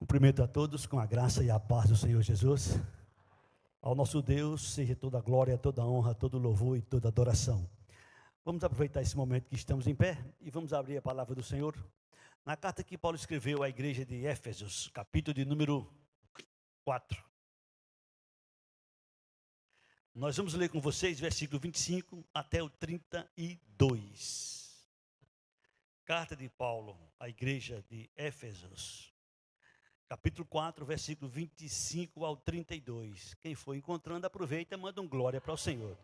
Cumprimento a todos com a graça e a paz do Senhor Jesus. Ao nosso Deus seja toda a glória, toda a honra, todo o louvor e toda a adoração. Vamos aproveitar esse momento que estamos em pé e vamos abrir a palavra do Senhor. Na carta que Paulo escreveu à igreja de Éfesos, capítulo de número 4. Nós vamos ler com vocês versículo 25 até o 32. Carta de Paulo à igreja de Éfesos, capítulo 4, versículo 25 ao 32. Quem for encontrando, aproveita e manda um glória para o Senhor.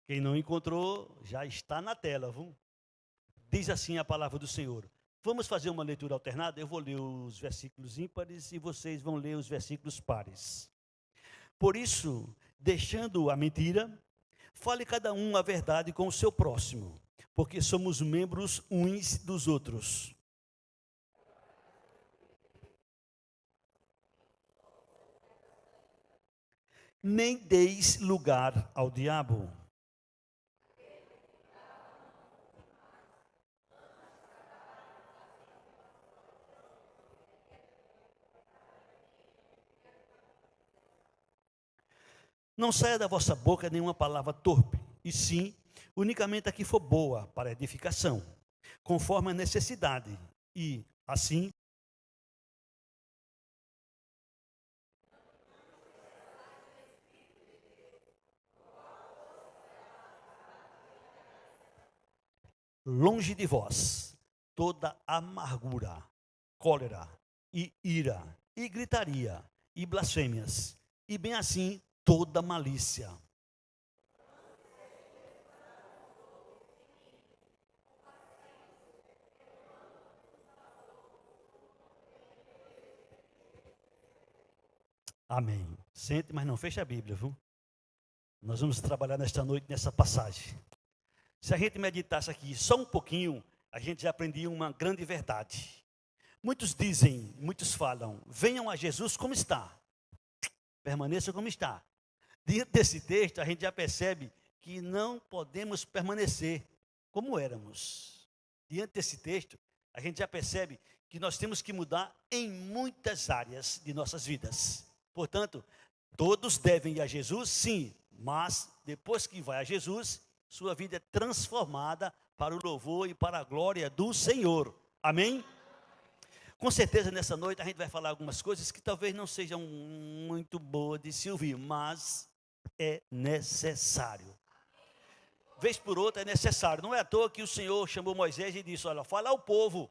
Quem não encontrou, já está na tela, viu? Diz assim a palavra do Senhor. Vamos fazer uma leitura alternada? Eu vou ler os versículos ímpares e vocês vão ler os versículos pares. Por isso, deixando a mentira, fale cada um a verdade com o seu próximo, porque somos membros uns dos outros. Nem deis lugar ao diabo. Não saia da vossa boca nenhuma palavra torpe, e sim, unicamente a que for boa para edificação, conforme a necessidade, e, assim, longe de vós toda amargura, cólera e ira, e gritaria, e blasfêmias, e bem assim toda malícia. Amém. Sente, mas não feche a Bíblia, viu? Nós vamos trabalhar nesta noite, nessa passagem. Se a gente meditasse aqui só um pouquinho, a gente já aprendia uma grande verdade. Muitos dizem, muitos falam, venham a Jesus como está, permaneça como está. Diante desse texto, a gente já percebe que não podemos permanecer como éramos. Diante desse texto, a gente já percebe que nós temos que mudar em muitas áreas de nossas vidas. Portanto, todos devem ir a Jesus, sim, mas depois que vai a Jesus, sua vida é transformada para o louvor e para a glória do Senhor. Amém? Com certeza, nessa noite, a gente vai falar algumas coisas que talvez não sejam muito boas de se ouvir, mas é necessário. Vez por outra é necessário. Não é à toa que o Senhor chamou Moisés e disse, olha, fala ao povo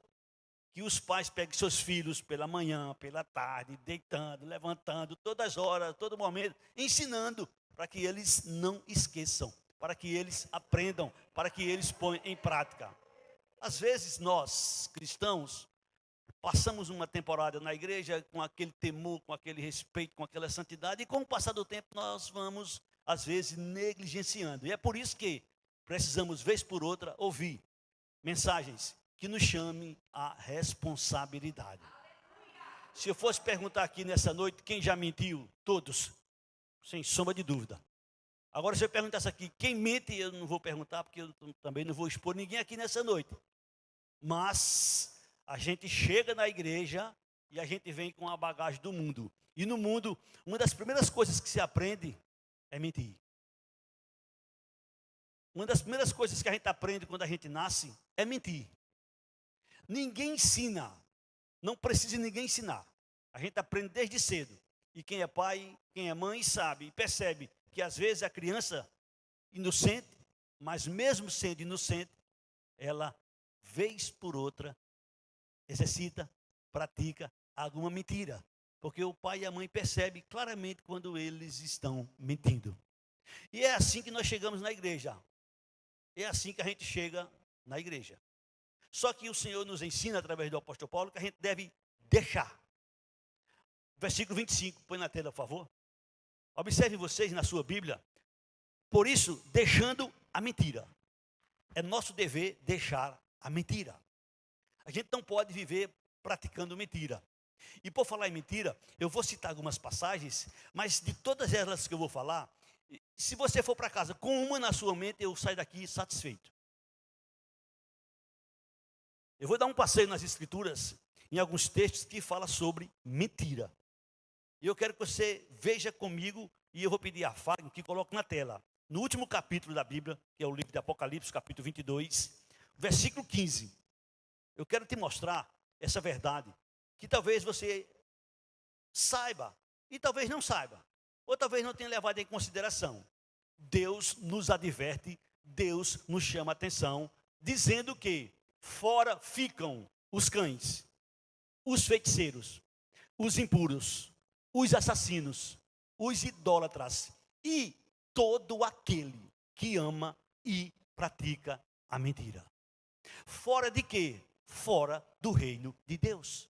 que os pais peguem seus filhos pela manhã, pela tarde, deitando, levantando, todas as horas, todo momento, ensinando, para que eles não esqueçam, para que eles aprendam, para que eles ponham em prática. Às vezes nós, cristãos, passamos uma temporada na igreja com aquele temor, com aquele respeito, com aquela santidade, e com o passar do tempo nós vamos, às vezes, negligenciando. E é por isso que precisamos, vez por outra, ouvir mensagens que nos chamem à responsabilidade. Se eu fosse perguntar aqui nessa noite, quem já mentiu? Todos, sem sombra de dúvida. Agora, se eu perguntasse aqui, quem mente, eu não vou perguntar, porque eu também não vou expor ninguém aqui nessa noite. Mas a gente chega na igreja e a gente vem com a bagagem do mundo. E no mundo, uma das primeiras coisas que se aprende é mentir. Uma das primeiras coisas que a gente aprende quando a gente nasce é mentir. Ninguém ensina, não precisa ninguém ensinar. A gente aprende desde cedo. E quem é pai, quem é mãe sabe e percebe que às vezes a criança inocente, mas mesmo sendo inocente, ela, vez por outra, exercita, pratica alguma mentira. Porque o pai e a mãe percebem claramente quando eles estão mentindo. E é assim que nós chegamos na igreja. É assim que a gente chega na igreja. Só que o Senhor nos ensina, através do apóstolo Paulo, que a gente deve deixar. Versículo 25, põe na tela, por favor. Observem vocês na sua Bíblia. Por isso, deixando a mentira. É nosso dever deixar a mentira. A gente não pode viver praticando mentira. E por falar em mentira, eu vou citar algumas passagens, mas de todas elas que eu vou falar, se você for para casa com uma na sua mente, eu saio daqui satisfeito. Eu vou dar um passeio nas Escrituras em alguns textos que fala sobre mentira. E eu quero que você veja comigo, e eu vou pedir a Fábio que coloque na tela. No último capítulo da Bíblia, que é o livro de Apocalipse, capítulo 22, versículo 15. Eu quero te mostrar essa verdade, que talvez você saiba, e talvez não saiba, ou talvez não tenha levado em consideração. Deus nos adverte, Deus nos chama a atenção, dizendo que fora ficam os cães, os feiticeiros, os impuros, os assassinos, os idólatras e todo aquele que ama e pratica a mentira. Fora de quê? Fora do reino de Deus.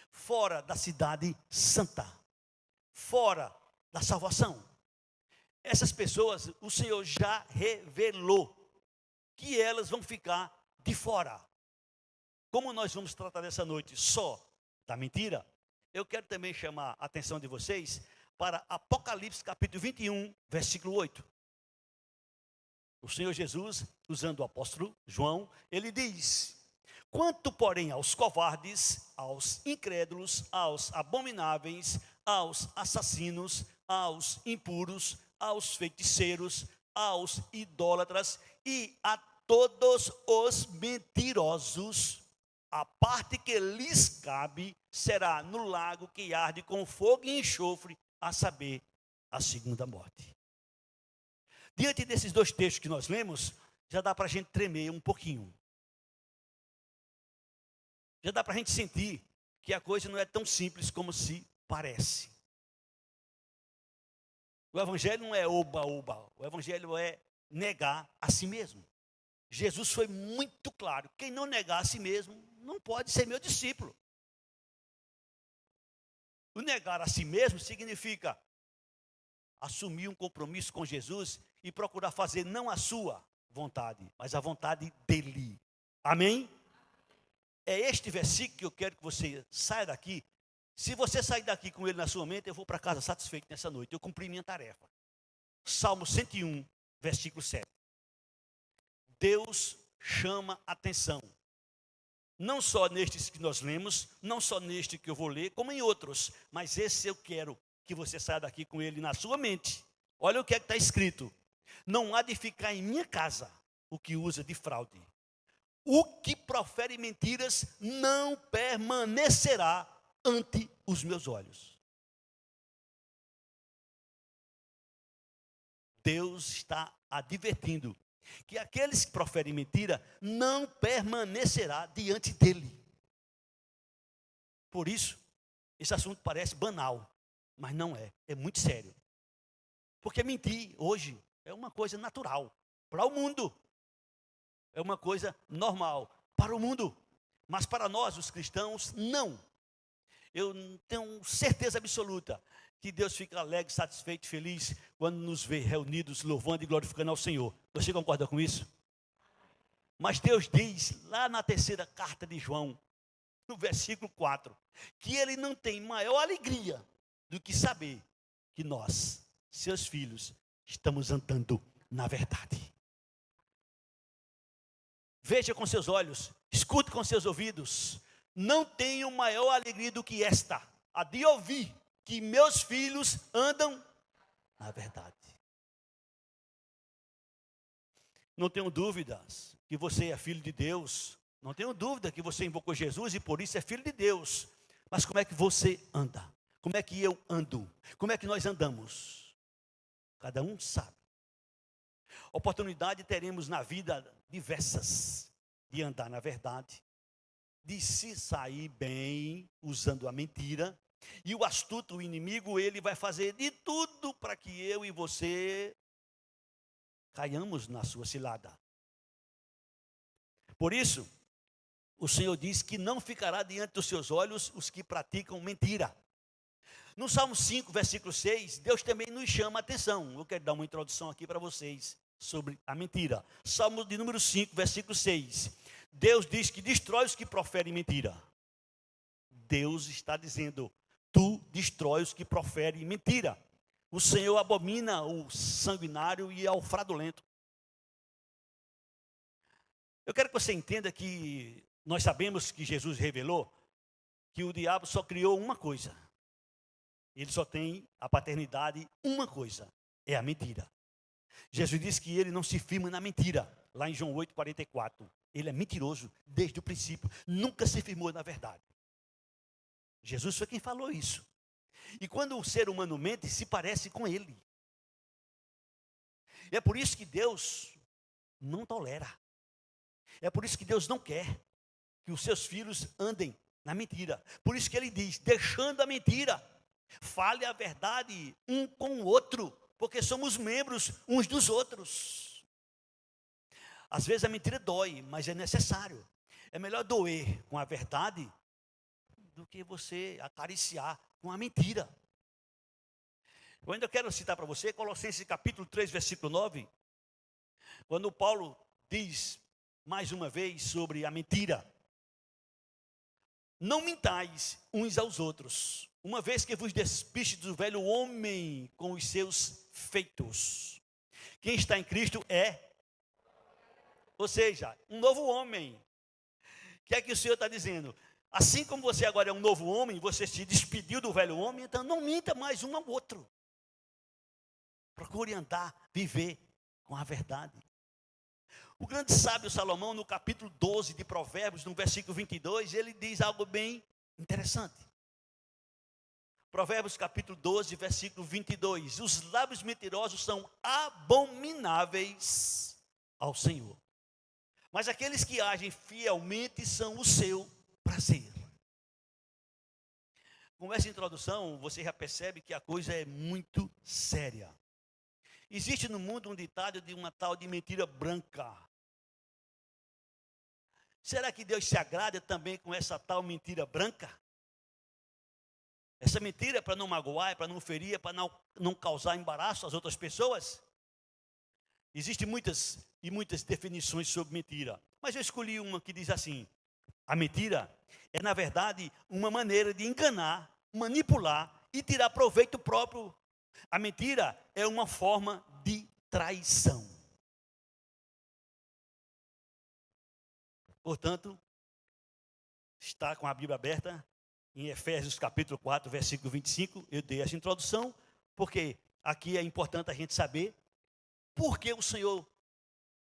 Fora da cidade santa. Fora da salvação. Essas pessoas, o Senhor já revelou que elas vão ficar de fora. Como nós vamos tratar dessa noite só da mentira, eu quero também chamar a atenção de vocês para Apocalipse capítulo 21, versículo 8. O Senhor Jesus, usando o apóstolo João, ele diz: quanto, porém, aos covardes, aos incrédulos, aos abomináveis, aos assassinos, aos impuros, aos feiticeiros, aos idólatras e a todos os mentirosos, a parte que lhes cabe será no lago que arde com fogo e enxofre, a saber, a segunda morte. Diante desses dois textos que nós lemos, já dá para a gente tremer um pouquinho. Já dá para a gente sentir que a coisa não é tão simples como se parece. O evangelho não é oba-oba, o evangelho é negar a si mesmo. Jesus foi muito claro: quem não negar a si mesmo não pode ser meu discípulo. O negar a si mesmo significa assumir um compromisso com Jesus e procurar fazer não a sua vontade, mas a vontade dele. Amém? É este versículo que eu quero que você saia daqui. Se você sair daqui com ele na sua mente, eu vou para casa satisfeito nessa noite. Eu cumpri minha tarefa. Salmo 101, versículo 7. Deus chama atenção. Não só nestes que nós lemos, não só neste que eu vou ler, como em outros. Mas esse eu quero que você saia daqui com ele na sua mente. Olha o que é que está escrito: não há de ficar em minha casa o que usa de fraude. O que profere mentiras não permanecerá ante os meus olhos. Deus está advertindo que aqueles que proferem mentira não permanecerá diante dele. Por isso, esse assunto parece banal, mas não é, é muito sério. Porque mentir hoje é uma coisa natural para o mundo. É uma coisa normal para o mundo, mas para nós, os cristãos, não. Eu tenho certeza absoluta que Deus fica alegre, satisfeito, feliz quando nos vê reunidos, louvando e glorificando ao Senhor. Você concorda com isso? Mas Deus diz lá na terceira carta de João, no versículo 4, que Ele não tem maior alegria do que saber que nós, seus filhos, estamos andando na verdade. Veja com seus olhos, escute com seus ouvidos. Não tenho maior alegria do que esta, a de ouvir que meus filhos andam na verdade. Não tenho dúvidas que você é filho de Deus. Não tenho dúvida que você invocou Jesus e por isso é filho de Deus. Mas como é que você anda? Como é que eu ando? Como é que nós andamos? Cada um sabe. Oportunidade teremos na vida diversas de andar na verdade, de se sair bem usando a mentira. E o astuto, o inimigo, ele vai fazer de tudo para que eu e você caiamos na sua cilada. Por isso, o Senhor diz que não ficará diante dos seus olhos os que praticam mentira. No Salmo 5, versículo 6, Deus também nos chama a atenção. Eu quero dar uma introdução aqui para vocês sobre a mentira. Salmo de número 5, versículo 6. Deus diz que destrói os que proferem mentira. Deus está dizendo: tu destrói os que proferem mentira. O Senhor abomina o sanguinário e ao fraudulento. Eu quero que você entenda que nós sabemos que Jesus revelou que o diabo só criou uma coisa. Ele só tem a paternidade, uma coisa, é a mentira. Jesus disse que ele não se firma na mentira, lá em João 8,44. Ele é mentiroso desde o princípio, nunca se firmou na verdade. Jesus foi quem falou isso. E quando o ser humano mente, se parece com ele. E é por isso que Deus não tolera. É por isso que Deus não quer que os seus filhos andem na mentira. Por isso que ele diz, deixando a mentira, fale a verdade um com o outro, porque somos membros uns dos outros. Às vezes a mentira dói, mas é necessário. É melhor doer com a verdade do que você acariciar com a mentira. Eu ainda quero citar para você Colossenses capítulo 3, versículo 9, quando Paulo diz mais uma vez sobre a mentira. Não mintais uns aos outros, uma vez que vos despistes do velho homem com os seus feitos. Quem está em Cristo ou seja, um novo homem. O que é que o Senhor está dizendo? Assim como você agora é um novo homem, você se despediu do velho homem, então não minta mais um ao outro. Procure andar, viver com a verdade. O grande sábio Salomão, no capítulo 12 de Provérbios, no versículo 22, ele diz algo bem interessante. Provérbios capítulo 12, versículo 22. Os lábios mentirosos são abomináveis ao Senhor, mas aqueles que agem fielmente são o seu prazer. Com essa introdução, você já percebe que a coisa é muito séria. Existe no mundo um ditado de uma tal de mentira branca. Será que Deus se agrada também com essa tal mentira branca? Essa mentira é para não magoar, é para não ferir, é para não causar embaraço às outras pessoas? Existem muitas definições sobre mentira, mas eu escolhi uma que diz assim: a mentira é, na verdade, uma maneira de enganar, manipular e tirar proveito próprio. A mentira é uma forma de traição. Portanto, está com a Bíblia aberta em Efésios capítulo 4, versículo 25. Eu dei essa introdução, porque aqui é importante a gente saber por que o Senhor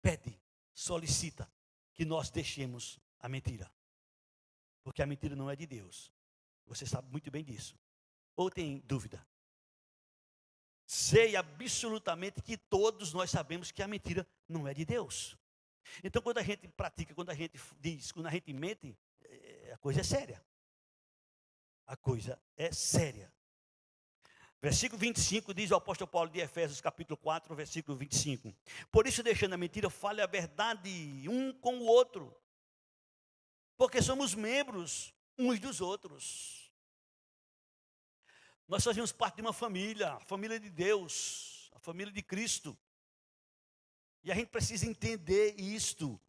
pede, solicita que nós deixemos a mentira. Porque a mentira não é de Deus. Você sabe muito bem disso. Ou tem dúvida? Sei absolutamente que todos nós sabemos que a mentira não é de Deus. Então, quando a gente pratica, quando a gente diz, quando a gente mente, a coisa é séria. A coisa é séria. Versículo 25 diz o apóstolo Paulo de Efésios, capítulo 4, versículo 25. Por isso, deixando a mentira, fale a verdade um com o outro, porque somos membros uns dos outros. Nós fazemos parte de uma família, a família de Deus, a família de Cristo. E a gente precisa entender isto,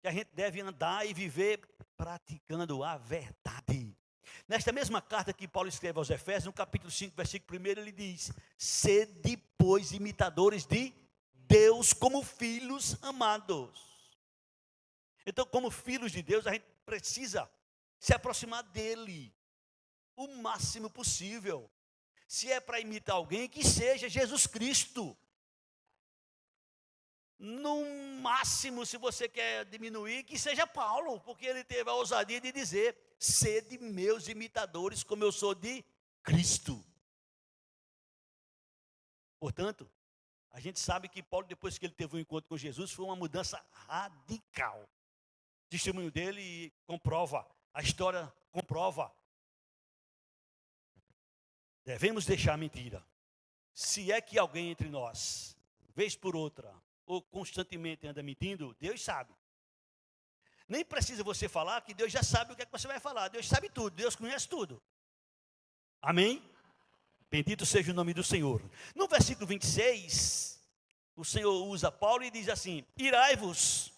que a gente deve andar e viver praticando a verdade. Nesta mesma carta que Paulo escreve aos Efésios, no capítulo 5, versículo 1, ele diz: sede, pois, imitadores de Deus como filhos amados. Então, como filhos de Deus, a gente precisa se aproximar dele o máximo possível. Se é para imitar alguém, que seja Jesus Cristo. No máximo, se você quer diminuir, que seja Paulo, porque ele teve a ousadia de dizer: sede meus imitadores, como eu sou de Cristo. Portanto, a gente sabe que Paulo, depois que ele teve um encontro com Jesus, foi uma mudança radical. O testemunho dele comprova, a história comprova. Devemos deixar a mentira. Se é que alguém entre nós, vez por outra, ou constantemente anda mentindo, Deus sabe. Nem precisa você falar, que Deus já sabe o que é que você vai falar. Deus sabe tudo, Deus conhece tudo. Amém? Bendito seja o nome do Senhor. No versículo 26, o Senhor usa Paulo e diz assim: irai-vos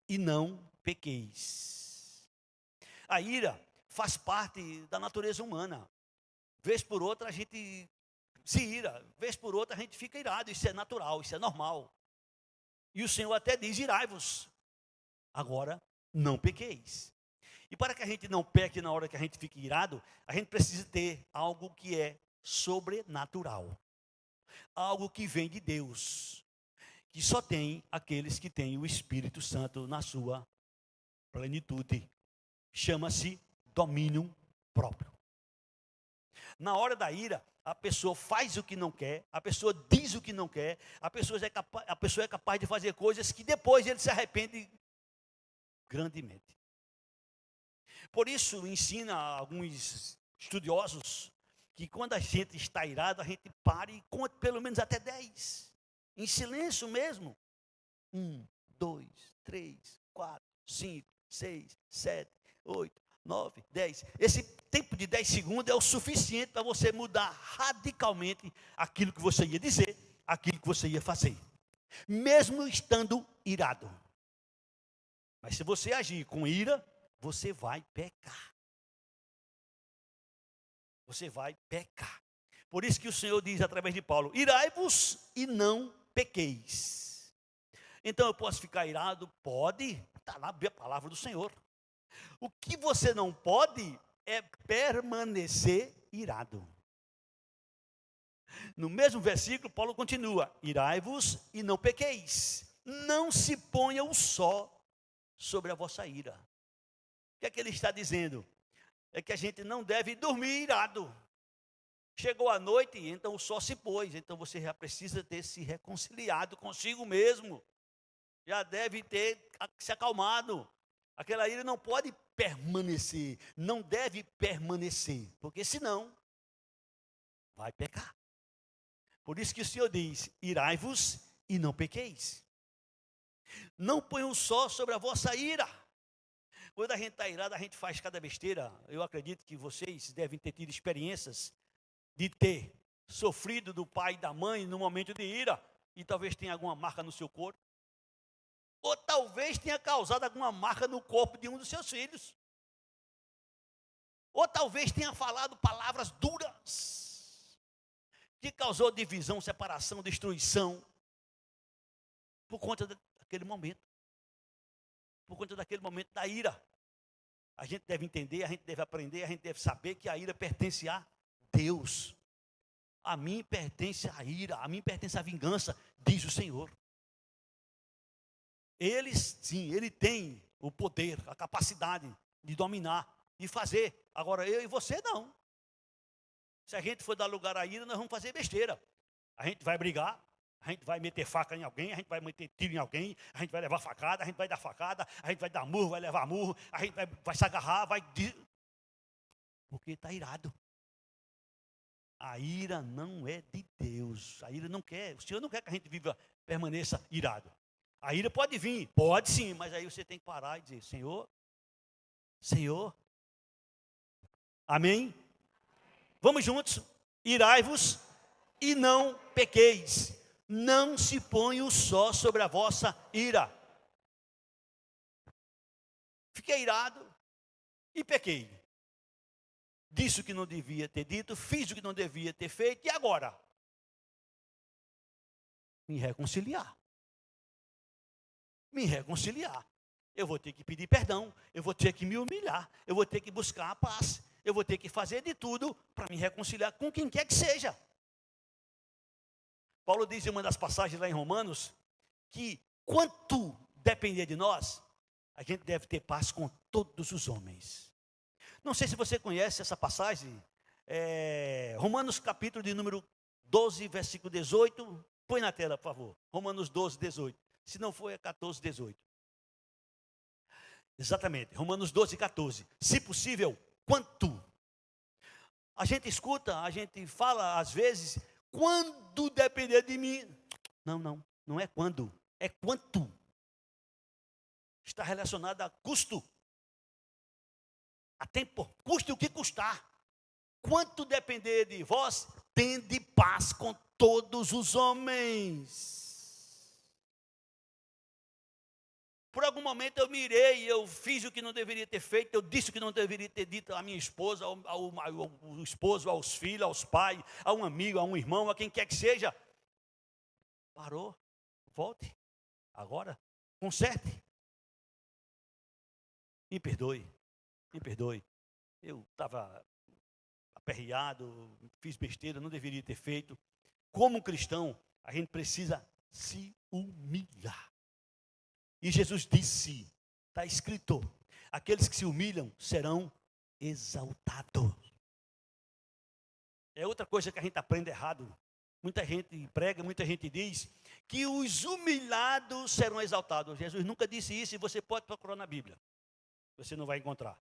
e não pequeis. A ira faz parte da natureza humana. Vez por outra a gente se ira, vez por outra a gente fica irado. Isso é natural, isso é normal. E o Senhor até diz: irai-vos. Agora, não pequeis. E para que a gente não peque na hora que a gente fica irado, a gente precisa ter algo que é sobrenatural. Algo que vem de Deus. Que só tem aqueles que têm o Espírito Santo na sua plenitude. Chama-se domínio próprio. Na hora da ira, a pessoa faz o que não quer, a pessoa diz o que não quer, a pessoa é capaz de fazer coisas que depois ele se arrepende grandemente. Por isso, ensina alguns estudiosos que quando a gente está irado, a gente pare e conte pelo menos até 10. Em silêncio mesmo. 1, 2, 3, 4, 5, 6, 7, 8, 9, 10. Esse tempo de 10 segundos é o suficiente para você mudar radicalmente aquilo que você ia dizer, aquilo que você ia fazer. Mesmo estando irado. Mas se você agir com ira, você vai pecar. Você vai pecar. Por isso que o Senhor diz através de Paulo: irai-vos e não pequeis. Então eu posso ficar irado? Pode, está lá a palavra do Senhor. O que você não pode é permanecer irado. No mesmo versículo, Paulo continua: irai-vos e não pequeis. Não se ponha o sol sobre a vossa ira. O que é que ele está dizendo? É que a gente não deve dormir irado. Chegou a noite, então o sol se pôs. Então você já precisa ter se reconciliado consigo mesmo. Já deve ter se acalmado. Aquela ira não pode permanecer. Não deve permanecer. Porque senão, vai pecar. Por isso que o Senhor diz: irai-vos e não pequeis. Não ponha o sol sobre a vossa ira. Quando a gente está irado, a gente faz cada besteira. Eu acredito que vocês devem ter tido experiências de ter sofrido do pai e da mãe no momento de ira, e talvez tenha alguma marca no seu corpo, ou talvez tenha causado alguma marca no corpo de um dos seus filhos, ou talvez tenha falado palavras duras, que causou divisão, separação, destruição, por conta daquele momento, por conta daquele momento da ira. A gente deve entender, a gente deve aprender, a gente deve saber que a ira pertence a Deus. A mim pertence a ira, a mim pertence a vingança, diz o Senhor. Ele, sim, ele tem o poder, a capacidade de dominar e fazer. Agora, eu e você não. Se a gente for dar lugar à ira, nós vamos fazer besteira. A gente vai brigar, a gente vai meter faca em alguém, a gente vai meter tiro em alguém, a gente vai levar facada, a gente vai dar facada, a gente vai dar murro, vai levar murro, a gente vai se agarrar, porque está irado. A ira não é de Deus. A ira não quer, o Senhor não quer que a gente permaneça irado. A ira pode vir, pode sim, mas aí você tem que parar e dizer: Senhor, amém? Vamos juntos, irai-vos e não pequeis. Não se ponha o sol sobre a vossa ira. Fiquei irado e pequei. Disse o que não devia ter dito, fiz o que não devia ter feito, e agora? Me reconciliar. Me reconciliar. Eu vou ter que pedir perdão, eu vou ter que me humilhar, eu vou ter que buscar a paz, eu vou ter que fazer de tudo para me reconciliar com quem quer que seja. Paulo diz em uma das passagens lá em Romanos, que quanto depender de nós, a gente deve ter paz com todos os homens. Não sei se você conhece essa passagem, Romanos capítulo de número 12, versículo 18, põe na tela, por favor, Romanos 12, 18, se não for é 14, 18. Exatamente, Romanos 12, 14, se possível, quanto? A gente escuta, a gente fala às vezes, quando depender de mim. Não é quando, é quanto. Está relacionado a custo. A tempo, custe o que custar. Quanto depender de vós, tende paz com todos os homens. Por algum momento eu me irei, eu fiz o que não deveria ter feito, eu disse o que não deveria ter dito à minha esposa, ao esposo, aos filhos, aos pais, a um amigo, a um irmão, a quem quer que seja. Parou, volte, agora, conserte. Me perdoe. me perdoe. Eu estava aperreado, fiz besteira, não deveria ter feito. Como cristão, a gente precisa se humilhar. E Jesus disse, está escrito, aqueles que se humilham serão exaltados. É outra coisa que a gente aprende errado. Muita gente prega, muita gente diz que os humilhados serão exaltados. Jesus nunca disse isso e você pode procurar na Bíblia. Você não vai encontrar.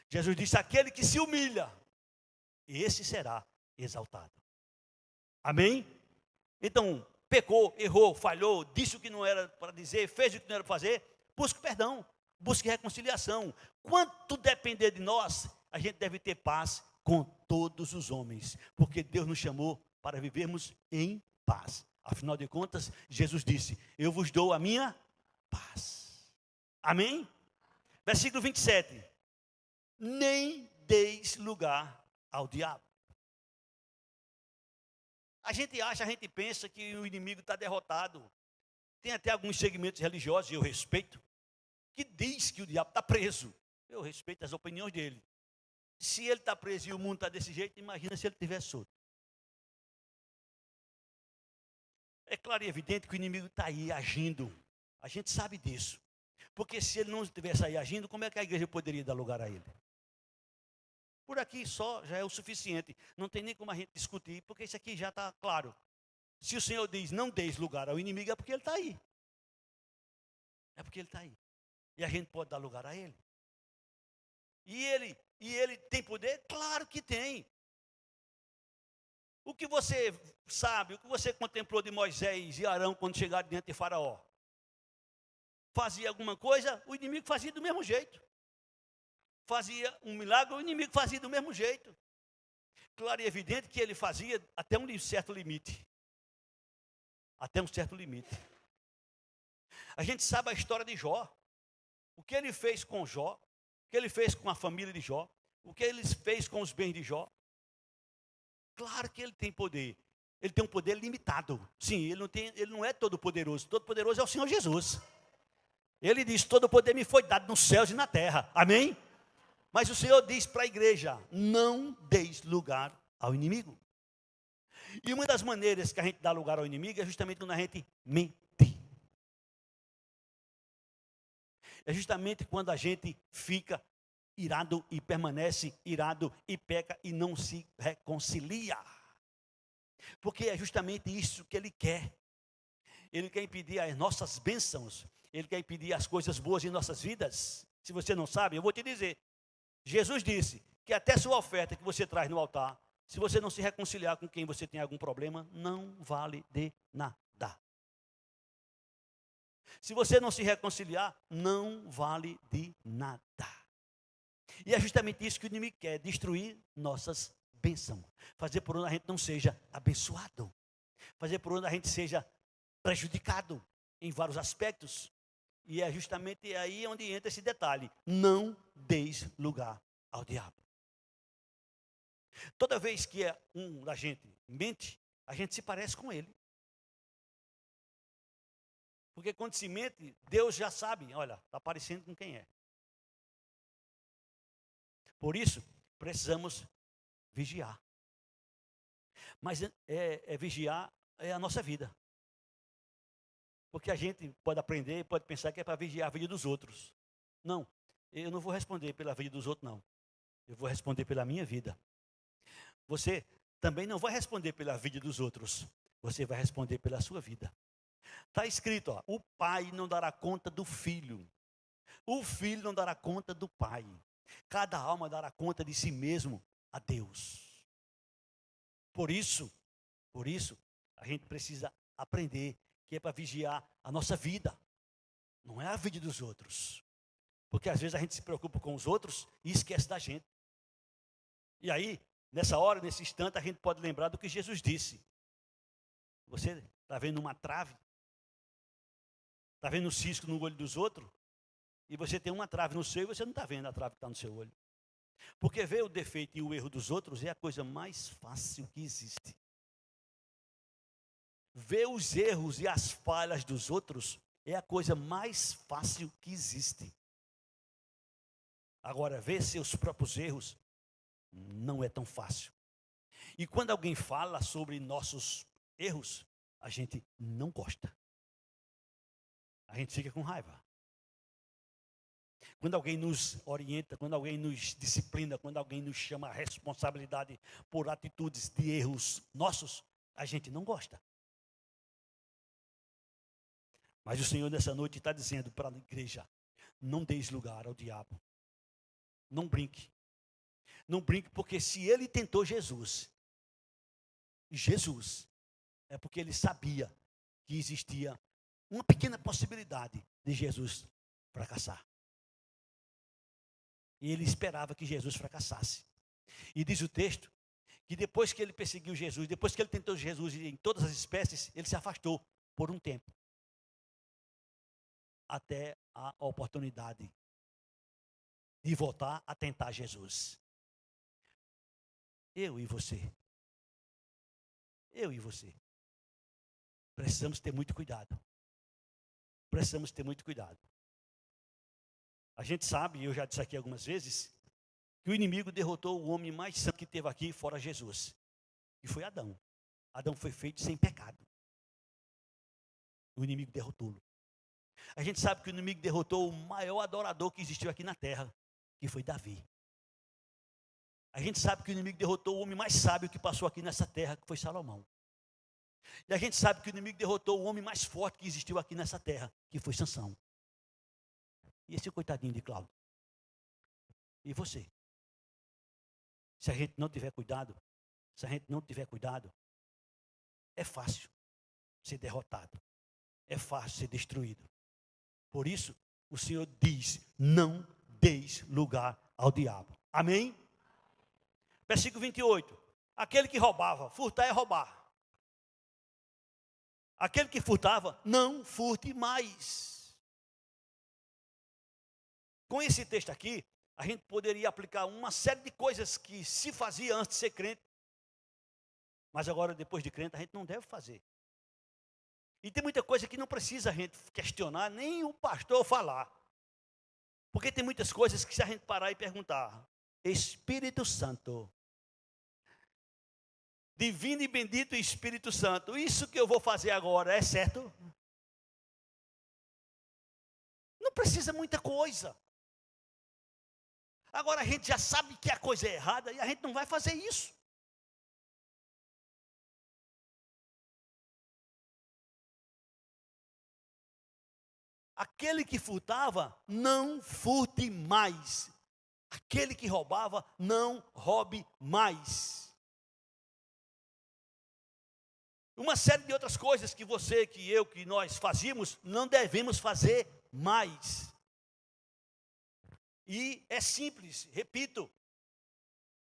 Jesus disse, aquele que se humilha, esse será exaltado. Amém? Então, pecou, errou, falhou, disse o que não era para dizer, fez o que não era para fazer, busque perdão, busque reconciliação. Quanto depender de nós, a gente deve ter paz com todos os homens, porque Deus nos chamou para vivermos em paz. Afinal de contas, Jesus disse, eu vos dou a minha paz. Amém? Versículo 27. Nem deis lugar ao diabo. A gente pensa que o inimigo está derrotado. Tem até alguns segmentos religiosos, e eu respeito, que diz que o diabo está preso. Eu respeito as opiniões dele. Se ele está preso e o mundo está desse jeito, imagina se ele estiver solto. É claro e evidente que o inimigo está aí agindo. A gente sabe disso. Porque se ele não estivesse aí agindo, como é que a igreja poderia dar lugar a ele? Por aqui só já é o suficiente. Não tem nem como a gente discutir, porque isso aqui já está claro. Se o Senhor diz, não deis lugar ao inimigo, é porque ele está aí. É porque ele está aí. E a gente pode dar lugar a ele. E ele tem poder? Claro que tem. O que você sabe, o que você contemplou de Moisés e Arão quando chegaram diante de Faraó? Fazia alguma coisa, o inimigo fazia do mesmo jeito. Fazia um milagre, o inimigo fazia do mesmo jeito. Claro e evidente que ele fazia até um certo limite. Até um certo limite. A gente sabe a história de Jó. O que ele fez com Jó, o que ele fez com a família de Jó, o que ele fez com os bens de Jó. Claro que ele tem poder. Ele tem um poder limitado. Sim, ele não é todo poderoso. Todo poderoso é o Senhor Jesus. Ele diz, todo poder me foi dado nos céus e na terra. Amém? Mas o Senhor diz para a igreja, não deis lugar ao inimigo. E uma das maneiras que a gente dá lugar ao inimigo é justamente quando a gente mente. É justamente quando a gente fica irado e permanece irado e peca e não se reconcilia. Porque é justamente isso que ele quer. Ele quer impedir as nossas bênçãos. Ele quer impedir as coisas boas em nossas vidas. Se você não sabe, eu vou te dizer. Jesus disse que até sua oferta que você traz no altar, se você não se reconciliar com quem você tem algum problema, não vale de nada. Se você não se reconciliar, não vale de nada. E é justamente isso que o inimigo quer, destruir nossas bênçãos. Fazer por onde a gente não seja abençoado. Fazer por onde a gente seja prejudicado em vários aspectos. E é justamente aí onde entra esse detalhe. Não deis lugar ao diabo. Toda vez que um da gente mente, a gente se parece com ele. Porque quando se mente, Deus já sabe, olha, está parecendo com quem é. Por isso, precisamos vigiar. Mas vigiar é a nossa vida. Porque a gente pode aprender, pode pensar que é para vigiar a vida dos outros. Não, eu não vou responder pela vida dos outros, não. Eu vou responder pela minha vida. Você também não vai responder pela vida dos outros. Você vai responder pela sua vida. Está escrito, ó, o pai não dará conta do filho. O filho não dará conta do pai. Cada alma dará conta de si mesmo a Deus. Por isso, a gente precisa aprender que é para vigiar a nossa vida. Não é a vida dos outros. Porque às vezes a gente se preocupa com os outros e esquece da gente. E aí, nessa hora, nesse instante, a gente pode lembrar do que Jesus disse. Você está vendo uma trave? Está vendo um cisco no olho dos outros? E você tem uma trave no seu e você não está vendo a trave que está no seu olho. Porque ver o defeito e o erro dos outros é a coisa mais fácil que existe. Ver os erros e as falhas dos outros é a coisa mais fácil que existe. Agora, ver seus próprios erros não é tão fácil. E quando alguém fala sobre nossos erros, a gente não gosta. A gente fica com raiva. Quando alguém nos orienta, quando alguém nos disciplina, quando alguém nos chama a responsabilidade por atitudes de erros nossos, a gente não gosta. Mas o Senhor nessa noite está dizendo para a igreja: não deis lugar ao diabo. Não brinque. Não brinque, porque se ele tentou Jesus, é porque ele sabia que existia uma pequena possibilidade de Jesus fracassar. E ele esperava que Jesus fracassasse. E diz o texto que depois que ele perseguiu Jesus, depois que ele tentou Jesus em todas as espécies, ele se afastou por um tempo. Até a oportunidade de voltar a tentar Jesus. Eu e você. Precisamos ter muito cuidado. A gente sabe, eu já disse aqui algumas vezes, que o inimigo derrotou o homem mais santo que teve aqui, fora Jesus. E foi Adão. Adão foi feito sem pecado. O inimigo derrotou-lo. A gente sabe que o inimigo derrotou o maior adorador que existiu aqui na terra, que foi Davi. A gente sabe que o inimigo derrotou o homem mais sábio que passou aqui nessa terra, que foi Salomão. E a gente sabe que o inimigo derrotou o homem mais forte que existiu aqui nessa terra, que foi Sansão. E esse coitadinho de Cláudio? E você? Se a gente não tiver cuidado, é fácil ser derrotado. É fácil ser destruído. Por isso, o Senhor diz: não deis lugar ao diabo. Amém? Versículo 28. Aquele que roubava, furtar é roubar. Aquele que furtava, não furte mais. Com esse texto aqui, a gente poderia aplicar uma série de coisas que se fazia antes de ser crente, mas agora, depois de crente, a gente não deve fazer. E tem muita coisa que não precisa a gente questionar, nem o pastor falar. Porque tem muitas coisas que se a gente parar e perguntar: Espírito Santo, divino e bendito Espírito Santo, isso que eu vou fazer agora é certo? Não precisa muita coisa. Agora a gente já sabe que a coisa é errada e a gente não vai fazer isso. Aquele que furtava, não furte mais. Aquele que roubava, não roube mais. Uma série de outras coisas que você, que eu, que nós fazíamos, não devemos fazer mais. E é simples, repito,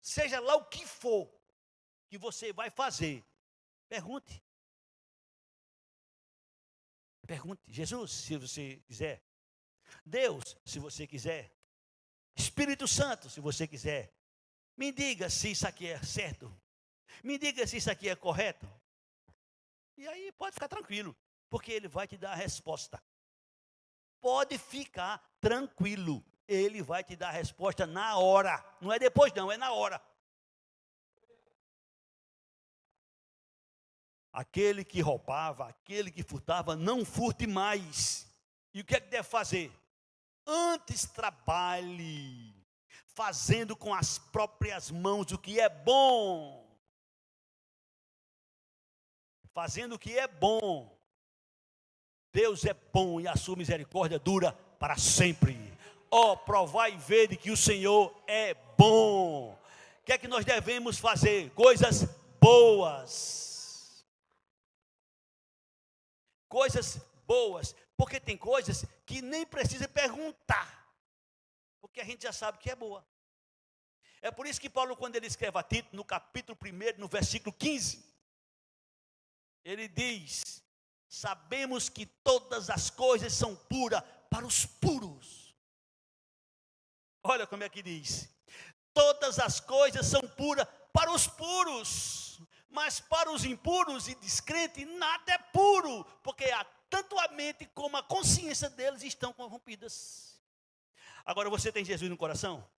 seja lá o que for que você vai fazer, pergunte. Pergunte: Jesus, se você quiser. Deus, se você quiser. Espírito Santo, se você quiser. Me diga se isso aqui é certo. Me diga se isso aqui é correto. E aí pode ficar tranquilo, porque Ele vai te dar a resposta. Pode ficar tranquilo. Ele vai te dar a resposta na hora. Não é depois não, é na hora. Aquele que roubava, aquele que furtava, não furte mais. E o que é que deve fazer? Antes trabalhe, fazendo com as próprias mãos o que é bom. Fazendo o que é bom. Deus é bom e a sua misericórdia dura para sempre. Ó, provai e vede que o Senhor é bom. O que é que nós devemos fazer? Coisas boas. Coisas boas. Porque tem coisas que nem precisa perguntar. Porque a gente já sabe que é boa. É por isso que Paulo, quando ele escreve a Tito, no capítulo 1, no versículo 15, ele diz: sabemos que todas as coisas são puras para os puros. Olha como é que diz: todas as coisas são puras para os puros, mas para os impuros e descrentes nada é puro, porque tanto a mente como a consciência deles estão corrompidas. Agora você tem Jesus no coração?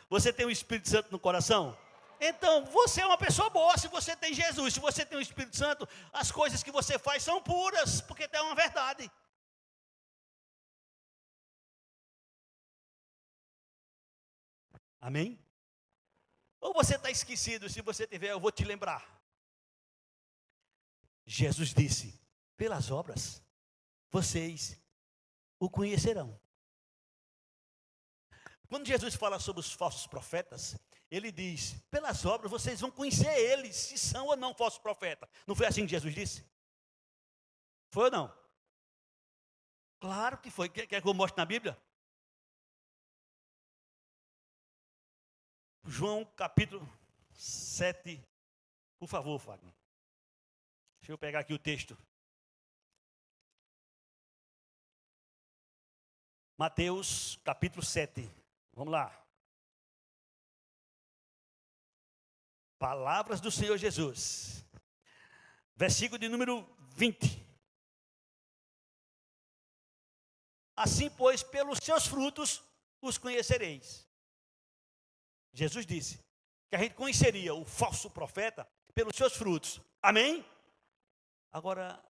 Você tem o Espírito Santo no coração? Então, você é uma pessoa boa se você tem Jesus. Se você tem o Espírito Santo, as coisas que você faz são puras, porque é uma verdade. Amém? Ou você está esquecido? Se você tiver, eu vou te lembrar. Jesus disse: pelas obras, vocês o conhecerão. Quando Jesus fala sobre os falsos profetas, ele diz: pelas obras vocês vão conhecer eles, se são ou não falsos profetas. Não foi assim que Jesus disse? Foi ou não? Claro que foi. Quer que eu mostre na Bíblia? João capítulo 7. Por favor, Fagner. Deixa eu pegar aqui o texto. Mateus capítulo 7. Vamos lá. Palavras do Senhor Jesus. Versículo de número 20. Assim, pois, pelos seus frutos os conhecereis. Jesus disse que a gente conheceria o falso profeta pelos seus frutos. Amém? Agora,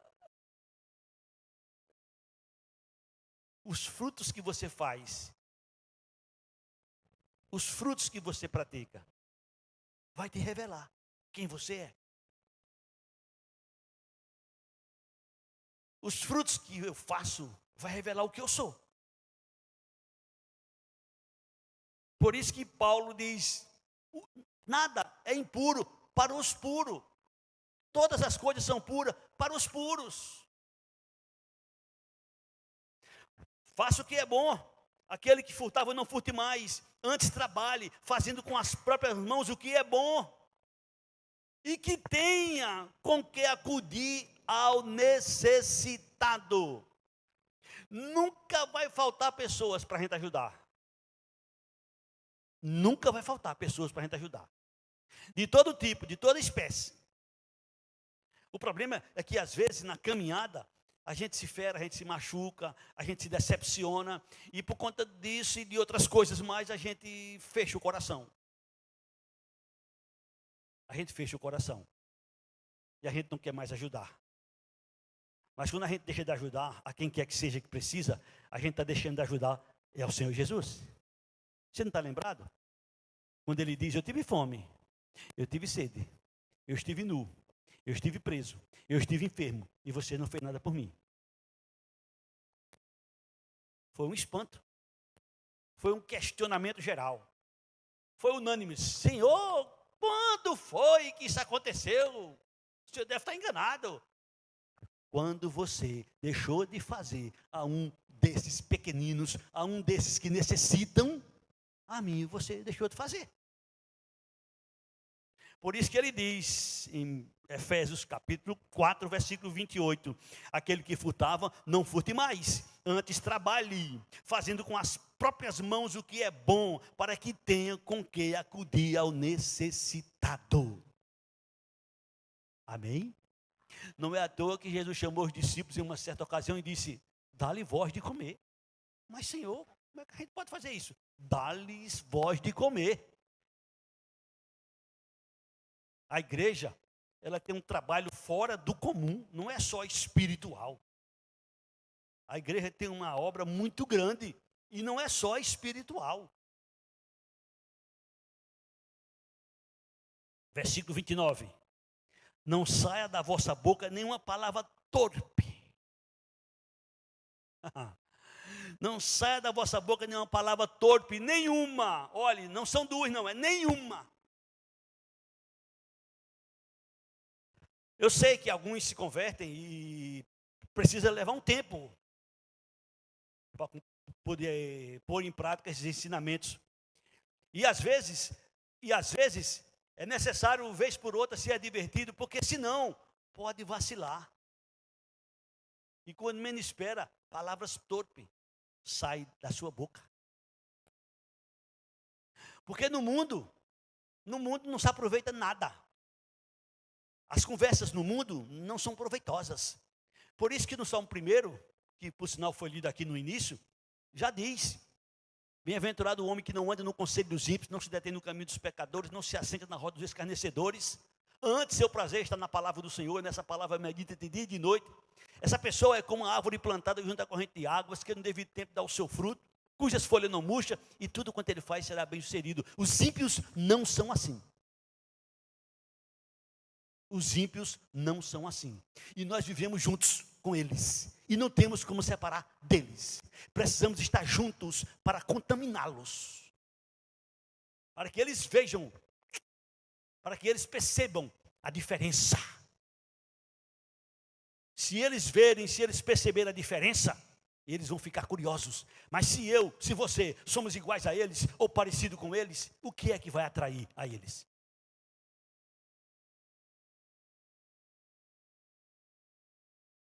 os frutos que você faz, os frutos que você pratica, vai te revelar quem você é. Os frutos que eu faço vai revelar o que eu sou. Por isso que Paulo diz: nada é impuro para os puros. Todas as coisas são puras para os puros. Faça o que é bom. Aquele que furtava, não furte mais. Antes trabalhe, fazendo com as próprias mãos o que é bom. E que tenha com que acudir ao necessitado. Nunca vai faltar pessoas para a gente ajudar. Nunca vai faltar pessoas para a gente ajudar. De todo tipo, de toda espécie. O problema é que às vezes na caminhada a gente se fere, a gente se machuca, a gente se decepciona. E por conta disso e de outras coisas mais, a gente fecha o coração. A gente fecha o coração. E a gente não quer mais ajudar. Mas quando a gente deixa de ajudar a quem quer que seja que precisa, a gente está deixando de ajudar é o Senhor Jesus. Você não está lembrado? Quando ele diz: eu tive fome, eu tive sede, eu estive nu, eu estive preso, eu estive enfermo, e você não fez nada por mim. Foi um espanto. Foi um questionamento geral. Foi unânime: Senhor, quando foi que isso aconteceu? O senhor deve estar enganado. Quando você deixou de fazer a um desses pequeninos, a um desses que necessitam, a mim você deixou de fazer. Por isso que ele diz em Efésios capítulo 4, versículo 28, aquele que furtava, não furte mais, antes trabalhe, fazendo com as próprias mãos o que é bom, para que tenha com que acudir ao necessitado. Amém? Não é à toa que Jesus chamou os discípulos em uma certa ocasião e disse: dá-lhe voz de comer. Mas Senhor, como é que a gente pode fazer isso? Dá-lhes voz de comer. A igreja, ela tem um trabalho fora do comum, não é só espiritual. A igreja tem uma obra muito grande e não é só espiritual. Versículo 29. Não saia da vossa boca nenhuma palavra torpe. Não saia da vossa boca nenhuma palavra torpe, nenhuma. Olhe, não são duas, não, é nenhuma. Eu sei que alguns se convertem e precisa levar um tempo para poder pôr em prática esses ensinamentos. E às vezes é necessário, vez por outra, ser advertido, porque senão pode vacilar. E quando menos espera, palavras torpes saem da sua boca. Porque no mundo não se aproveita nada. As conversas no mundo não são proveitosas. Por isso que no Salmo 1, que por sinal foi lido aqui no início, já diz: Bem-aventurado o homem que não anda no conselho dos ímpios, não se detém no caminho dos pecadores, não se assenta na roda dos escarnecedores. Antes, seu prazer está na palavra do Senhor, nessa palavra medita de dia e de noite. Essa pessoa é como uma árvore plantada junto à corrente de águas, que no devido tempo dá o seu fruto, cujas folhas não murcham, e tudo quanto ele faz será bem sucedido. Os ímpios não são assim. Os ímpios não são assim. E nós vivemos juntos com eles. E não temos como separar deles. Precisamos estar juntos para contaminá-los. Para que eles vejam, para que eles percebam a diferença. Se eles verem, se eles perceberem a diferença, eles vão ficar curiosos. Mas se você, somos iguais a eles, ou parecido com eles, o que é que vai atrair a eles?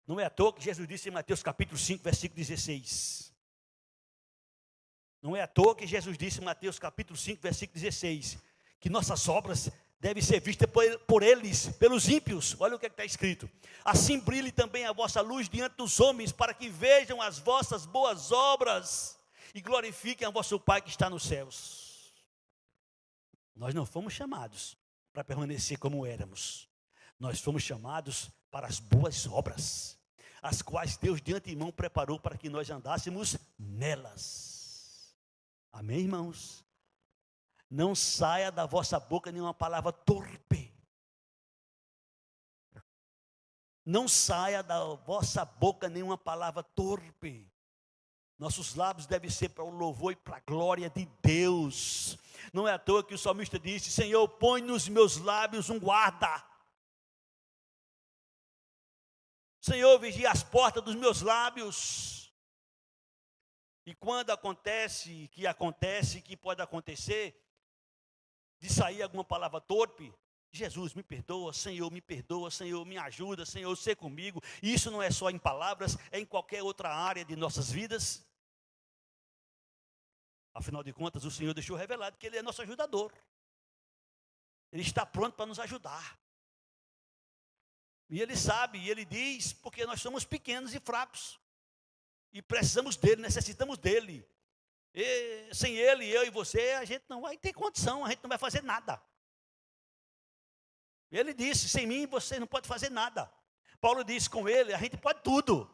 Não é à toa que Jesus disse em Mateus capítulo 5, versículo 16. Não é à toa que Jesus disse em Mateus capítulo 5, versículo 16, que nossas obras devem ser vistas por eles, pelos ímpios. Olha o que está escrito. Assim brilhe também a vossa luz diante dos homens, para que vejam as vossas boas obras e glorifiquem a vosso Pai que está nos céus. Nós não fomos chamados para permanecer como éramos. Nós fomos chamados para as boas obras, as quais Deus de antemão preparou para que nós andássemos nelas. Amém, irmãos? Não saia da vossa boca nenhuma palavra torpe. Não saia da vossa boca nenhuma palavra torpe. Nossos lábios devem ser para o louvor e para a glória de Deus. Não é à toa que o salmista disse: Senhor, põe nos meus lábios um guarda. Senhor, vigia as portas dos meus lábios. E quando acontece, que pode acontecer, de sair alguma palavra torpe, Jesus me perdoa, Senhor me ajuda, Senhor, sê comigo. E isso não é só em palavras, é em qualquer outra área de nossas vidas. Afinal de contas, o Senhor deixou revelado que Ele é nosso ajudador. Ele está pronto para nos ajudar. E Ele sabe, e Ele diz, porque nós somos pequenos e fracos. E precisamos dEle, necessitamos dEle. E, sem Ele, eu e você, a gente não vai ter condição, a gente não vai fazer nada. Ele disse, sem mim você não pode fazer nada. Paulo disse, com Ele a gente pode tudo.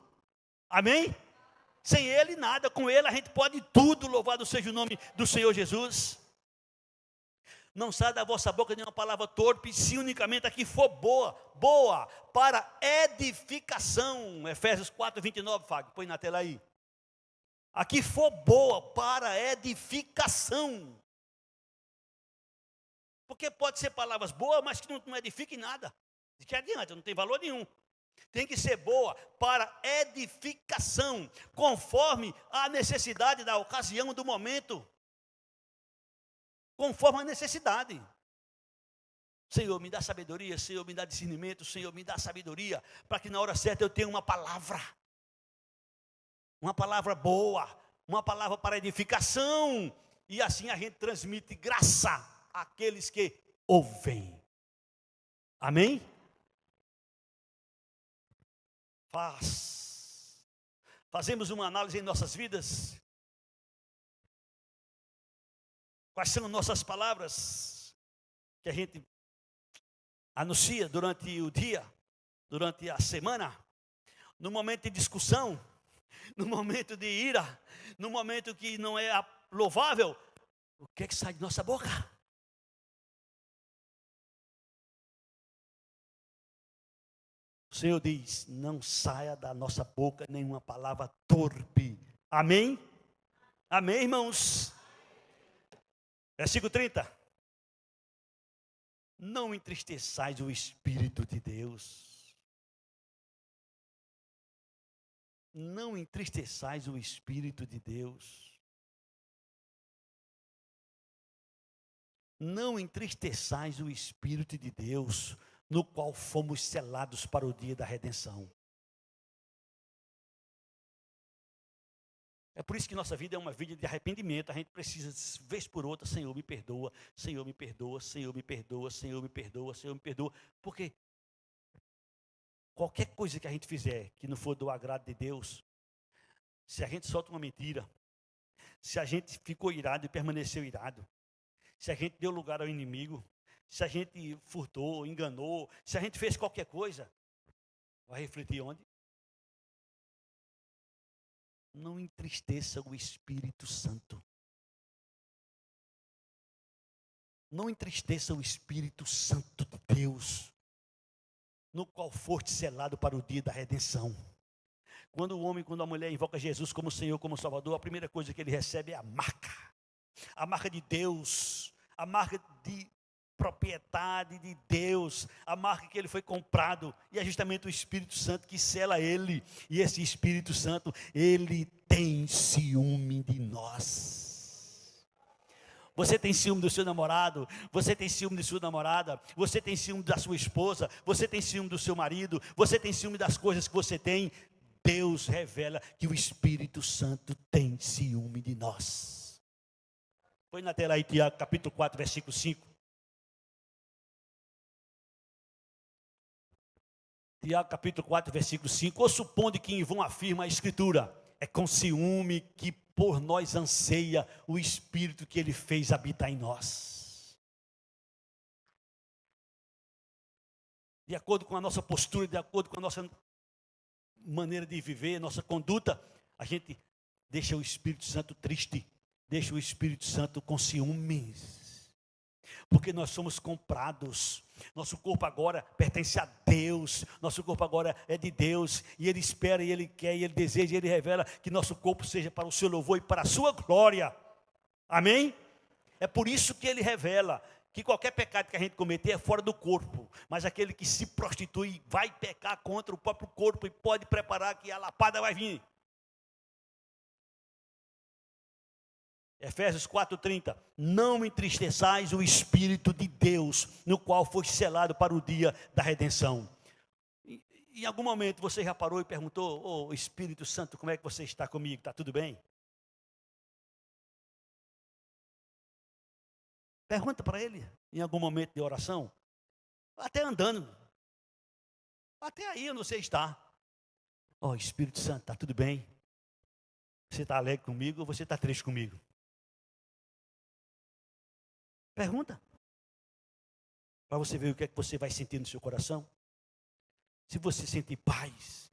Amém? Sem Ele nada, com Ele a gente pode tudo. Louvado seja o nome do Senhor Jesus. Não sai da vossa boca nenhuma palavra torpe, se unicamente aqui for boa para edificação. Efésios 4, 29, Fábio, põe na tela aí. Aqui for boa para edificação. Porque pode ser palavras boas, mas que não edifiquem nada. De que adianta, não tem valor nenhum. Tem que ser boa para edificação, conforme a necessidade da ocasião, do momento. Conforme a necessidade. Senhor, me dá sabedoria, Senhor, me dá discernimento, Senhor, me dá sabedoria, para que na hora certa eu tenha uma palavra boa, uma palavra para edificação, e assim a gente transmite graça àqueles que ouvem. Amém? Fazemos uma análise em nossas vidas. Quais são nossas palavras que a gente anuncia durante o dia, durante a semana, no momento de discussão, no momento de ira, no momento que não é louvável, o que é que sai de nossa boca? O Senhor diz, não saia da nossa boca nenhuma palavra torpe. Amém? Amém, irmãos? Versículo 30. Não entristeçais o Espírito de Deus. Não entristeçais o Espírito de Deus. Não entristeçais o Espírito de Deus, no qual fomos selados para o dia da redenção. É por isso que nossa vida é uma vida de arrependimento. A gente precisa, vez por outra, Senhor, me perdoa, Senhor, me perdoa, Senhor, me perdoa, Senhor, me perdoa, Senhor, me perdoa. Porque qualquer coisa que a gente fizer que não for do agrado de Deus, se a gente solta uma mentira, se a gente ficou irado e permaneceu irado, se a gente deu lugar ao inimigo, se a gente furtou, enganou, se a gente fez qualquer coisa, vai refletir onde? Não entristeça o Espírito Santo. Não entristeça o Espírito Santo de Deus, no qual foste selado para o dia da redenção. Quando o homem, quando a mulher invoca Jesus como Senhor, como Salvador, a primeira coisa que ele recebe é a marca de Deus, a marca de propriedade de Deus, a marca que ele foi comprado, e é justamente o Espírito Santo que sela ele, e esse Espírito Santo, ele tem ciúme de nós. Você tem ciúme do seu namorado, você tem ciúme de sua namorada, você tem ciúme da sua esposa, você tem ciúme do seu marido, você tem ciúme das coisas que você tem. Deus revela que o Espírito Santo tem ciúme de nós. Põe na tela aí, Tiago, capítulo 4, versículo 5. Tiago, capítulo 4, versículo 5. Ou supondo que em vão afirma a Escritura, é com ciúme que por nós anseia o Espírito que Ele fez habitar em nós. De acordo com a nossa postura, de acordo com a nossa maneira de viver, nossa conduta, a gente deixa o Espírito Santo triste, deixa o Espírito Santo com ciúmes, porque nós somos comprados. Nosso corpo agora pertence a Deus, nosso corpo agora é de Deus, e Ele espera, e Ele quer, e Ele deseja, e Ele revela que nosso corpo seja para o seu louvor e para a sua glória. Amém? É por isso que Ele revela que qualquer pecado que a gente cometer é fora do corpo, mas aquele que se prostitui vai pecar contra o próprio corpo e pode preparar que a lapada vai vir. Efésios 4:30, não entristeçais o Espírito de Deus, no qual foi selado para o dia da redenção. Em algum momento você já parou e perguntou, Espírito Santo, como é que você está comigo? Está tudo bem? Pergunta para ele, em algum momento de oração, até andando, até aí eu não sei estar. Espírito Santo, está tudo bem? Você está alegre comigo ou você está triste comigo? Pergunta, para você ver o que é que você vai sentir no seu coração. Se você sentir paz,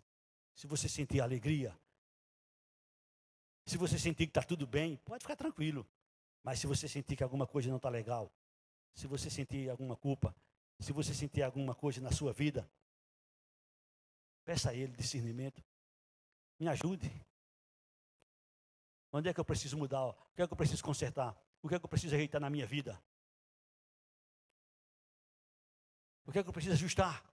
se você sentir alegria, se você sentir que está tudo bem, pode ficar tranquilo. Mas se você sentir que alguma coisa não está legal, se você sentir alguma culpa, se você sentir alguma coisa na sua vida, peça a Ele discernimento. Me ajude. Onde é que eu preciso mudar? O que é que eu preciso consertar? O que é que eu preciso ajeitar na minha vida? O que é que eu preciso ajustar?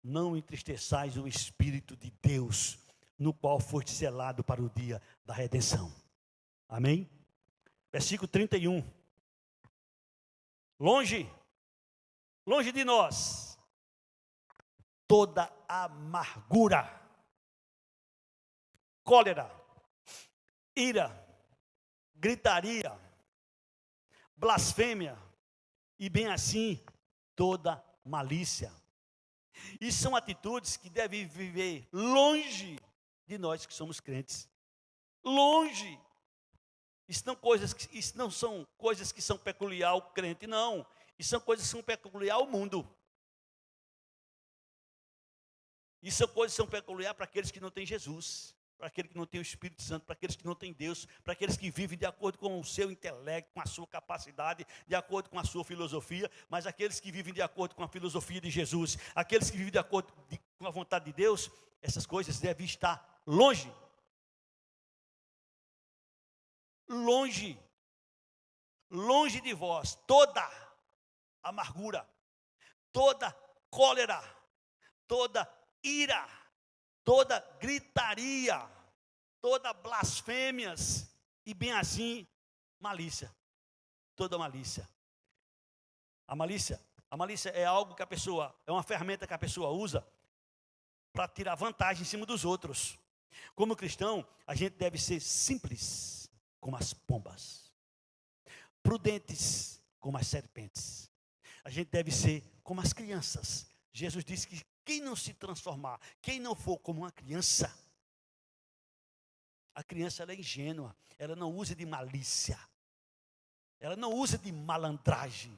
Não entristeçais o Espírito de Deus, no qual foste selado para o dia da redenção. Amém? Versículo 31. Longe de nós, toda amargura, cólera, ira, gritaria, blasfêmia, e bem assim, toda malícia. E são atitudes que devem viver longe de nós que somos crentes. Longe. Isso não são coisas que são peculiar ao crente, não. Isso são coisas que são peculiar ao mundo. Isso são coisas que são peculiar para aqueles que não têm Jesus, para aqueles que não têm o Espírito Santo, para aqueles que não têm Deus, para aqueles que vivem de acordo com o seu intelecto, com a sua capacidade, de acordo com a sua filosofia, mas aqueles que vivem de acordo com a filosofia de Jesus, aqueles que vivem de acordo com a vontade de Deus, essas coisas devem estar longe. Longe de vós, toda amargura, toda cólera, toda ira, toda gritaria, toda blasfêmias, e bem assim, malícia, toda malícia. A malícia é algo que é uma ferramenta que a pessoa usa para tirar vantagem em cima dos outros. Como cristão, a gente deve ser simples como as pombas, prudentes como as serpentes. A gente deve ser como as crianças. Jesus disse que quem não se transformar, quem não for como uma criança, A criança ela é ingênua, ela não usa de malícia, ela não usa de malandragem.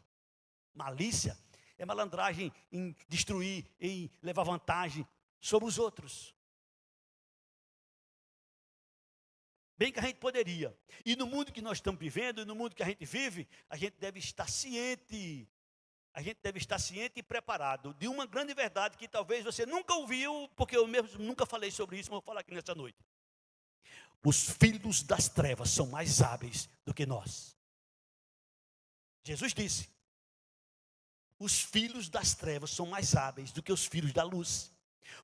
Malícia é malandragem em destruir, em levar vantagem sobre os outros. Bem que a gente poderia. E no mundo que nós estamos vivendo, e no mundo que a gente vive, a gente deve estar ciente. A gente deve estar ciente e preparado de uma grande verdade que talvez você nunca ouviu, porque eu mesmo nunca falei sobre isso, mas vou falar aqui nessa noite. Os filhos das trevas são mais hábeis do que nós. Jesus disse: os filhos das trevas são mais hábeis do que os filhos da luz.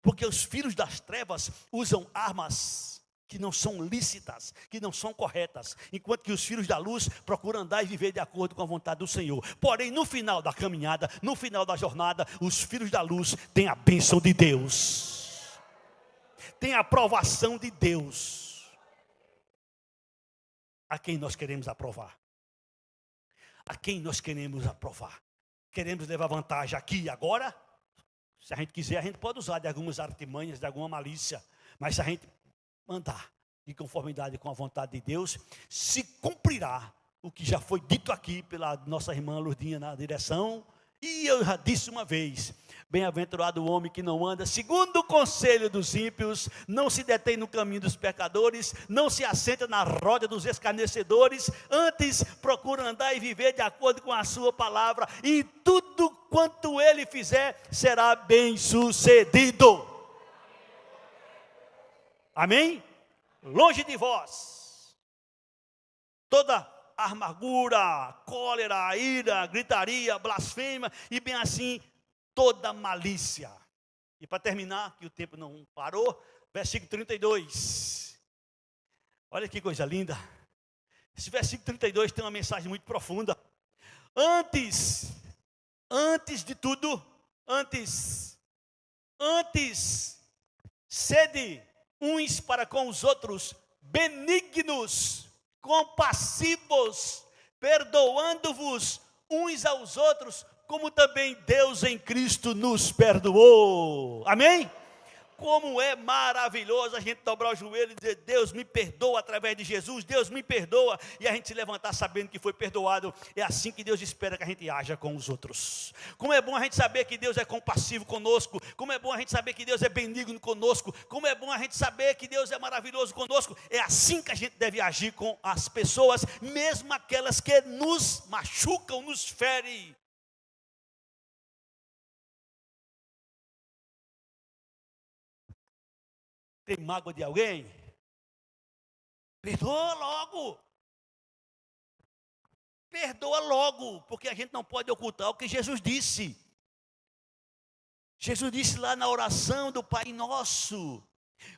Porque os filhos das trevas usam armas que não são lícitas, que não são corretas, enquanto que os filhos da luz procuram andar e viver de acordo com a vontade do Senhor. Porém, no final da caminhada, no final da jornada, os filhos da luz têm a bênção de Deus, têm a aprovação de Deus. A quem nós queremos aprovar? A quem nós queremos aprovar? Queremos levar vantagem aqui e agora? Se a gente quiser, a gente pode usar de algumas artimanhas, de alguma malícia, mas se a gente andar de conformidade com a vontade de Deus, se cumprirá o que já foi dito aqui pela nossa irmã Lourdinha na direção. E eu já disse uma vez: bem-aventurado o homem que não anda segundo o conselho dos ímpios, não se detém no caminho dos pecadores, não se assenta na roda dos escarnecedores, antes procura andar e viver de acordo com a sua palavra, e tudo quanto ele fizer será bem sucedido. Amém? Longe de vós toda amargura, cólera, ira, gritaria, blasfêmia e bem assim toda malícia. E para terminar, que o tempo não parou, versículo 32. Olha que coisa linda. Esse versículo 32 tem uma mensagem muito profunda. Antes de tudo, antes, sede uns para com os outros benignos, compassivos, perdoando-vos uns aos outros, como também Deus em Cristo nos perdoou. Amém? Como é maravilhoso a gente dobrar o joelho e dizer: Deus me perdoa através de Jesus, Deus me perdoa, e a gente se levantar sabendo que foi perdoado. É assim que Deus espera que a gente haja com os outros. Como é bom a gente saber que Deus é compassivo conosco, como é bom a gente saber que Deus é benigno conosco, como é bom a gente saber que Deus é maravilhoso conosco. É assim que a gente deve agir com as pessoas, mesmo aquelas que nos machucam, nos ferem. Tem mágoa de alguém? Perdoa logo. Perdoa logo, porque a gente não pode ocultar o que Jesus disse. Jesus disse lá na oração do Pai Nosso,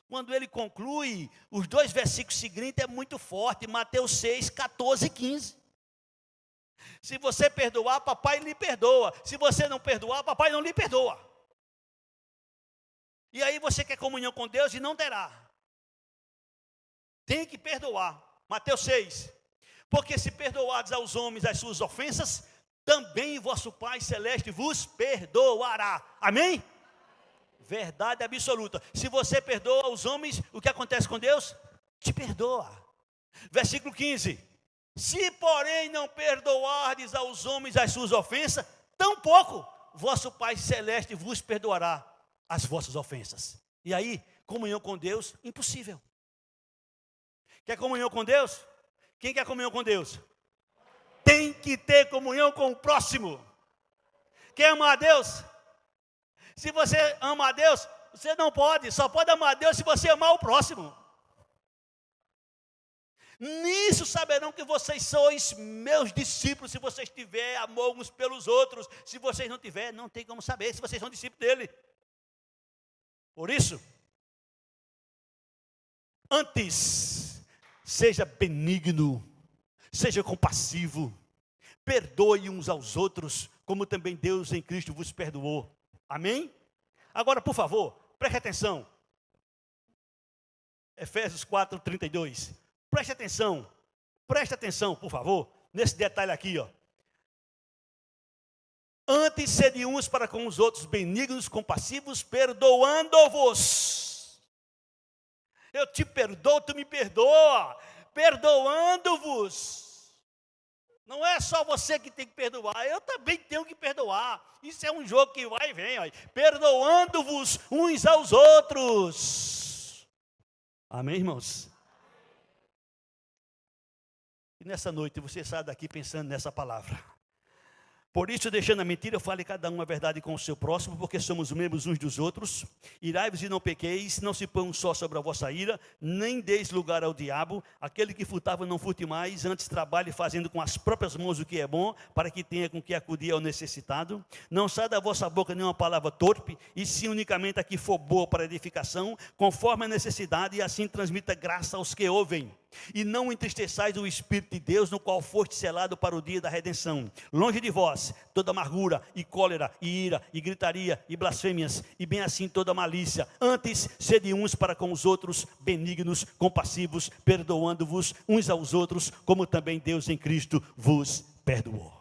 quando ele conclui, os 2 versículos seguintes é muito forte, Mateus 6, 14 e 15. Se você perdoar, papai lhe perdoa. Se você não perdoar, papai não lhe perdoa. E aí você quer comunhão com Deus e não terá. Tem que perdoar. Mateus 6. Porque se perdoardes aos homens as suas ofensas, também vosso Pai Celeste vos perdoará. Amém? Verdade absoluta. Se você perdoa aos homens, o que acontece com Deus? Te perdoa. Versículo 15. Se porém não perdoardes aos homens as suas ofensas, tampouco vosso Pai Celeste vos perdoará as vossas ofensas. E aí, comunhão com Deus, impossível. Quer comunhão com Deus? Quem quer comunhão com Deus? Tem que ter comunhão com o próximo. Quer amar a Deus? Se você ama a Deus, você não pode, só pode amar a Deus se você amar o próximo. Nisso saberão que vocês sois meus discípulos, se vocês tiverem amor uns pelos outros. Se vocês não tiverem, não tem como saber se vocês são discípulos dele. Por isso, antes, seja benigno, seja compassivo, perdoe uns aos outros, como também Deus em Cristo vos perdoou. Amém? Agora, por favor, preste atenção. Efésios 4, 32. Preste atenção, por favor, nesse detalhe aqui, ó. Antes sede uns para com os outros benignos, compassivos, perdoando-vos. Eu te perdoo, tu me perdoa. Perdoando-vos. Não é só você que tem que perdoar, eu também tenho que perdoar. Isso é um jogo que vai e vem, ó. Perdoando-vos uns aos outros. Amém, irmãos? E nessa noite você sai daqui pensando nessa palavra. Por isso, deixando a mentira, fale cada um a verdade com o seu próximo, porque somos membros uns dos outros. Irai-vos e não pequeis, não se ponham só sobre a vossa ira, nem deis lugar ao diabo. Aquele que furtava não furte mais, antes trabalhe fazendo com as próprias mãos o que é bom, para que tenha com que acudir ao necessitado. Não saia da vossa boca nenhuma palavra torpe, e sim unicamente a que for boa para edificação, conforme a necessidade, e assim transmita graça aos que ouvem. E não entristeçais o Espírito de Deus, no qual foste selado para o dia da redenção. Longe de vós toda amargura, e cólera, e ira, e gritaria, e blasfêmias, e bem assim toda malícia. Antes, sede uns para com os outros, benignos, compassivos, perdoando-vos uns aos outros, como também Deus em Cristo vos perdoou.